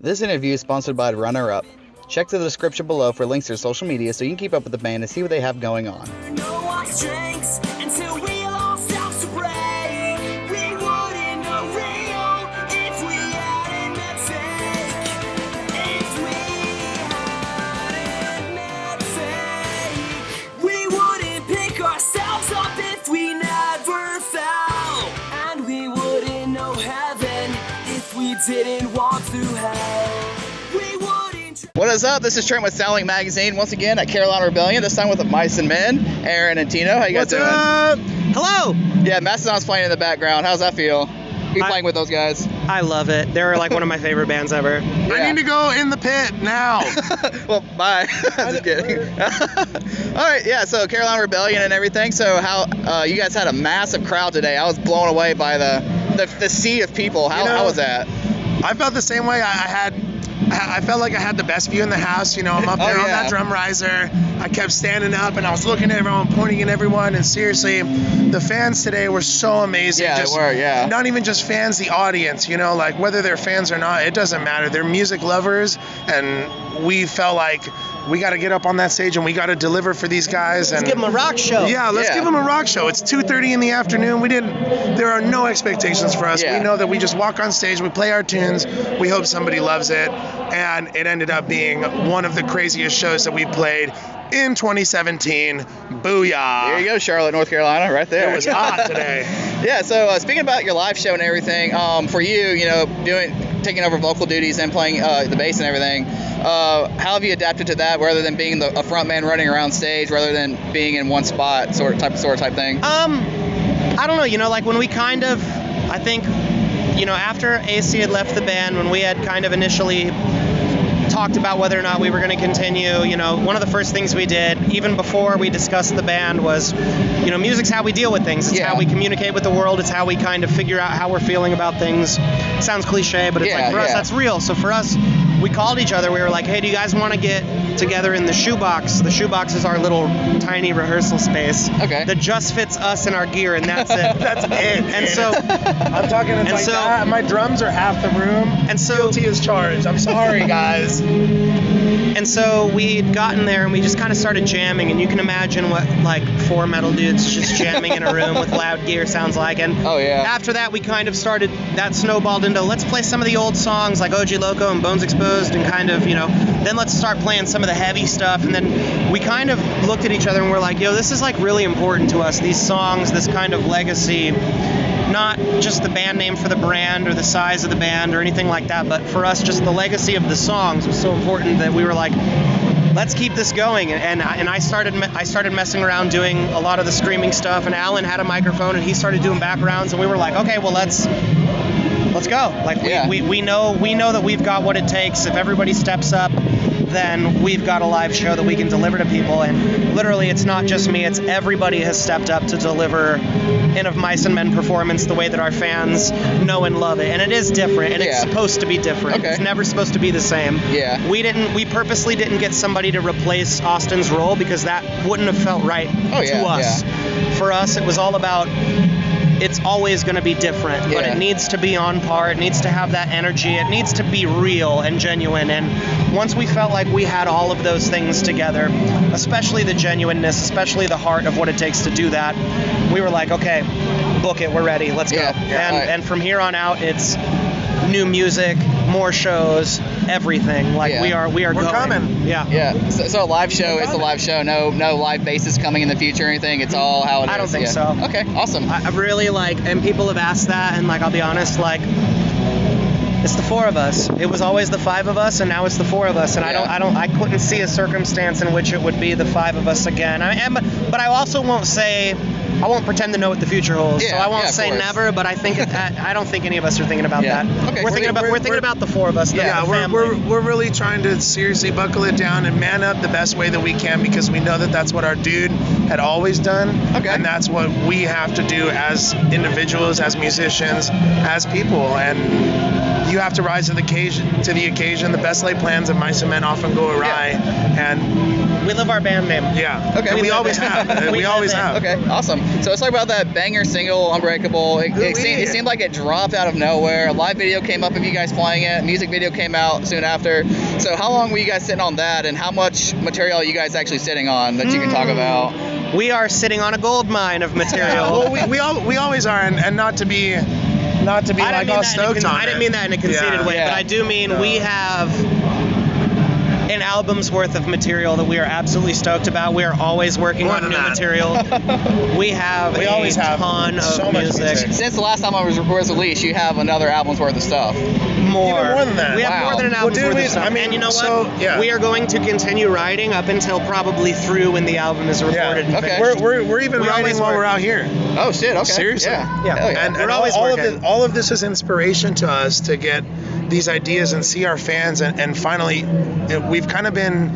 This interview is sponsored by Runner Up. Check the description below for links to their social media so you can keep up with the band and see what they have going on. Didn't walk through hell. We wouldn't. What is up? This is Trenton with Soundlink Magazine once again at Carolina Rebellion. This time with the Mice and Men, Aaron and Tino. How you guys doing? What's up? Hello. Yeah, Mastodon's playing in the background. How's that feel? Be playing with those guys. I love it. They're like one of my favorite bands ever. Yeah. I need to go in the pit now. Well, bye. Just kidding. All right, yeah. So Carolina Rebellion and everything. So how you guys had a massive crowd today? I was blown away by the sea of people. How was that? I felt the same way. I felt like I had the best view in the house. You know, I'm up there on that drum riser. I kept standing up and I was looking at everyone, pointing at everyone. And seriously, the fans today were so amazing. Yeah, they were, yeah. Not even just fans, the audience, you know, like whether they're fans or not, it doesn't matter. They're music lovers. And we felt like we got to get up on that stage and we got to deliver for these guys. Let's give them a rock show. Yeah, let's give them a rock show. It's 2:30 in the afternoon. There are no expectations for us. Yeah. We know that we just walk on stage, we play our tunes, we hope somebody loves it. And it ended up being one of the craziest shows that we played in 2017. Booyah. There you go, Charlotte, North Carolina, right there. It was hot today. Yeah, so speaking about your live show and everything, for you, you know, taking over vocal duties and playing the bass and everything, how have you adapted to that rather than being a front man running around stage rather than being in one spot sort of type thing? I don't know, you know, like when we kind of, I think, you know, after AC had left the band, when we had kind of initially talked about whether or not we were going to continue, you know, one of the first things we did, even before we discussed the band, was, you know, music's how we deal with things. It's how we communicate with the world. It's how we kind of figure out how we're feeling about things. It sounds cliche, but it's like, for us, that's real. So for us, we called each other. We were like, hey, do you guys want to get together in the shoebox? The shoebox is our little tiny rehearsal space that just fits us and our gear, and that's it. That's it. And so I'm talking like that. My drums are half the room. And so guilty as charged. I'm sorry, guys. And so we'd gotten there and we just kind of started jamming, and you can imagine what like four metal dudes just jamming in a room with loud gear sounds like. And after that we kind of started, that snowballed into let's play some of the old songs like OG Loco and Bones Exposed, and kind of, you know, then let's start playing some of the heavy stuff. And then we kind of looked at each other and we're like, yo, this is like really important to us, these songs, this kind of legacy, not just the band name for the brand or the size of the band or anything like that, but for us just the legacy of the songs was so important that we were like, let's keep this going. And I started messing around doing a lot of the screaming stuff, and Alan had a microphone and he started doing backgrounds, and we were like, okay, well let's go. Like we know that we've got what it takes. If everybody steps up, then we've got a live show that we can deliver to people. And literally, it's not just me, it's everybody has stepped up to deliver in a Mice and Men performance the way that our fans know and love it. And it is different, and it's supposed to be different. It's never supposed to be the same. We purposely didn't get somebody to replace Austin's role because that wouldn't have felt right to us. For us, it was all about, it's always going to be different, but it needs to be on par. It needs to have that energy. It needs to be real and genuine. And once we felt like we had all of those things together, especially the genuineness, especially the heart of what it takes to do that, we were like, okay, book it. We're ready. Let's go. And from here on out, it's new music, more shows, everything. Like we are We're going. coming. So a live show is a live show. No live basses coming in the future or anything. It's all how it is. I don't think so. Okay, awesome. I really and people have asked that, and like I'll be honest, like it's the four of us. It was always the five of us, and now it's the four of us. And I couldn't see a circumstance in which it would be the five of us again. But I also won't say, I won't pretend to know what the future holds. So I won't say never, but I think I don't think any of us are thinking about that. Okay. We're thinking about the four of us. We're really trying to seriously buckle it down and man up the best way that we can, because we know that that's what our dude had always done. And that's what we have to do as individuals, as musicians, as people. And you have to rise to the occasion. The best laid plans of Mice and Men often go awry. And We live our band name. Yeah. Okay. And we always have. We always have. Okay, awesome. So let's talk about that banger single, Unbreakable. It seemed like it dropped out of nowhere. A live video came up of you guys playing it. Music video came out soon after. So how long were you guys sitting on that, and how much material are you guys actually sitting on that you can talk about? We are sitting on a gold mine of material. Well, we always are, and not to be like all stoked on it. I didn't mean that in a conceited way, but I do mean we have an album's worth of material that we are absolutely stoked about. We are always working on new material. We always have a ton of so much music. Since the last time I was released, you have another album's worth of stuff. Even more than that. We have more than an album's worth of stuff. And you know what? We are going to continue writing up until probably through when the album is recorded. Yeah. Okay. We're even writing while we're out here. Oh shit! Okay. Seriously. Yeah. And all of this is inspiration to us to get these ideas and see our fans, and finally we've kind of been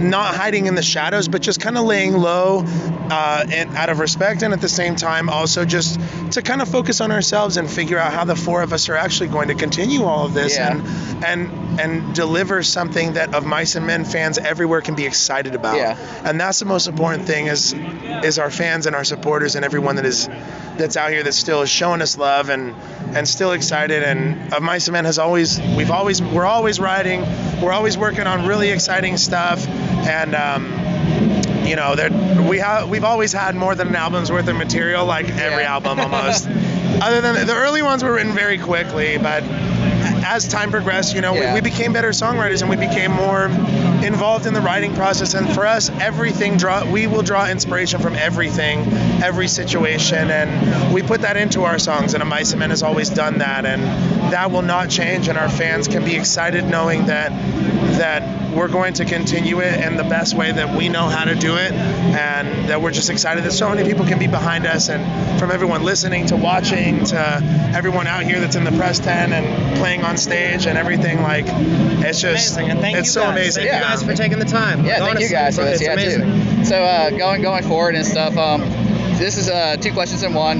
not hiding in the shadows, but just kind of laying low and out of respect, and at the same time also just to kind of focus on ourselves and figure out how the four of us are actually going to continue all of this and deliver something that of Mice and Men fans everywhere can be excited about. And that's the most important thing is our fans and our supporters and everyone that's out here that still is showing us love and still excited. And of Mice and Men we're always writing, we're always working on really exciting stuff, and we've always had more than an album's worth of material, like every album almost. Other than the early ones were written very quickly, but as time progressed, we became better songwriters and we became more involved in the writing process. And for us, we will draw inspiration from everything, every situation, and we put that into our songs. And Mice and Men has always done that, and that will not change. And our fans can be excited knowing that we're going to continue it in the best way that we know how to do it, and that we're just excited that so many people can be behind us, and from everyone listening to watching to everyone out here that's in the press tent and playing on stage and everything. Like, it's just amazing. And thank it's you so guys. amazing. Thank you guys for taking the time. Yeah, thank you guys for this. It's amazing. Too. So going forward and stuff, this is 2 questions in one.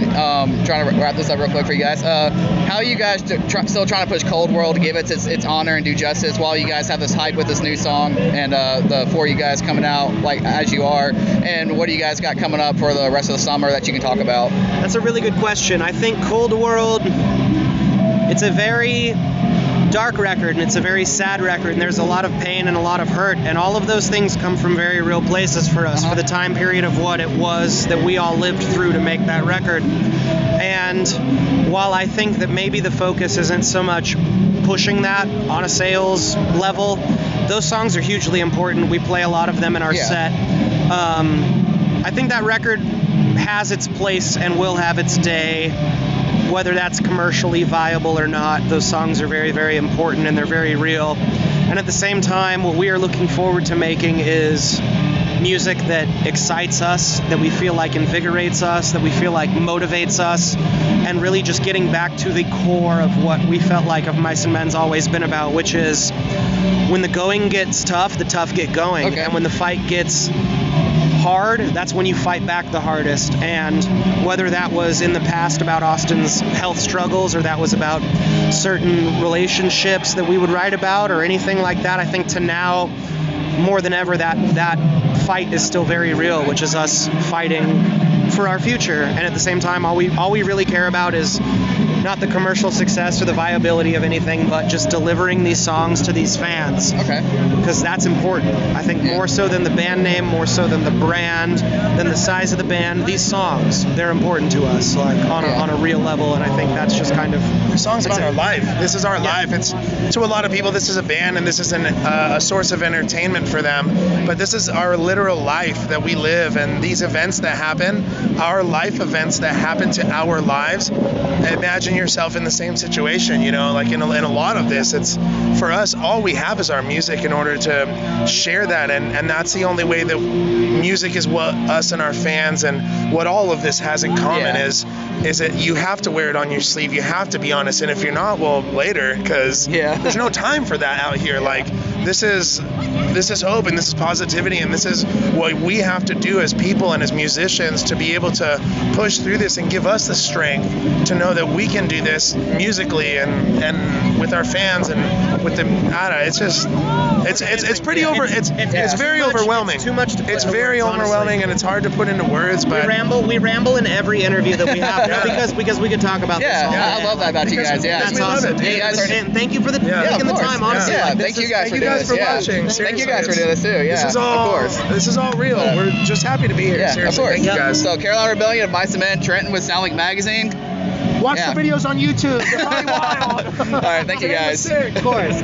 Trying to wrap this up real quick for you guys. How are you guys still trying to push Cold World to give it its honor and do justice while you guys have this hype with this new song and the 4 of you guys coming out like as you are? And what do you guys got coming up for the rest of the summer that you can talk about? That's a really good question. I think Cold World, it's a very dark record, and it's a very sad record, and there's a lot of pain and a lot of hurt, and all of those things come from very real places for us, for the time period of what it was that we all lived through to make that record. And while I think that maybe the focus isn't so much pushing that on a sales level, those songs are hugely important. We play a lot of them in our set. I think that record has its place and will have its day, whether that's commercially viable or not. Those songs are very, very important, and they're very real. And at the same time, what we are looking forward to making is music that excites us, that we feel like invigorates us, that we feel like motivates us, and really just getting back to the core of what we felt like of Mice and Men's always been about, which is when the going gets tough, the tough get going. Okay. And when the fight gets hard, that's when you fight back the hardest. And whether that was in the past about Austin's health struggles, or that was about certain relationships that we would write about, or anything like that, I think to now more than ever that fight is still very real, which is us fighting for our future. And at the same time, all we really care about is not the commercial success or the viability of anything, but just delivering these songs to these fans. Okay. Because that's important. I think more so than the band name, more so than the brand, than the size of the band, these songs, they're important to us, like on a real level. And I think that's just kind of the song's about our life. This is our life. It's to a lot of people, this is a band and this is a source of entertainment for them, but this is our literal life that we live, and these events that happen, our life events that happen to our lives. Imagine yourself in the same situation, like in a lot of this, it's for us, all we have is our music in order to share that, and that's the only way that music is what us and our fans and what all of this has in common is that you have to wear it on your sleeve, you have to be honest, and if you're not, well, later, because there's no time for that out here. Like, this is hope, and this is positivity, and this is what we have to do as people and as musicians to be able to push through this and give us the strength to know that we can do this musically and with our fans and with them. I don't know. It's just it's pretty it's very overwhelming. It's too much to put It's into very words, overwhelming, honestly. and it's hard to put into words. But we ramble in every interview that we have because we could talk about this all day. I love that about you guys. Yeah, That's awesome. You guys are, and thank you for taking the time. Honestly, thank you guys for doing this. watching. Thank you guys for doing this too. Yeah, this is all, of course. This is all real. We're just happy to be here. Yeah, Seriously, of course. thank you guys. So Carolina Rebellion of Mice and Men, Trenton with Soundlink Magazine. Watch the videos on YouTube. They're probably wild. All right, thank you guys. Of course.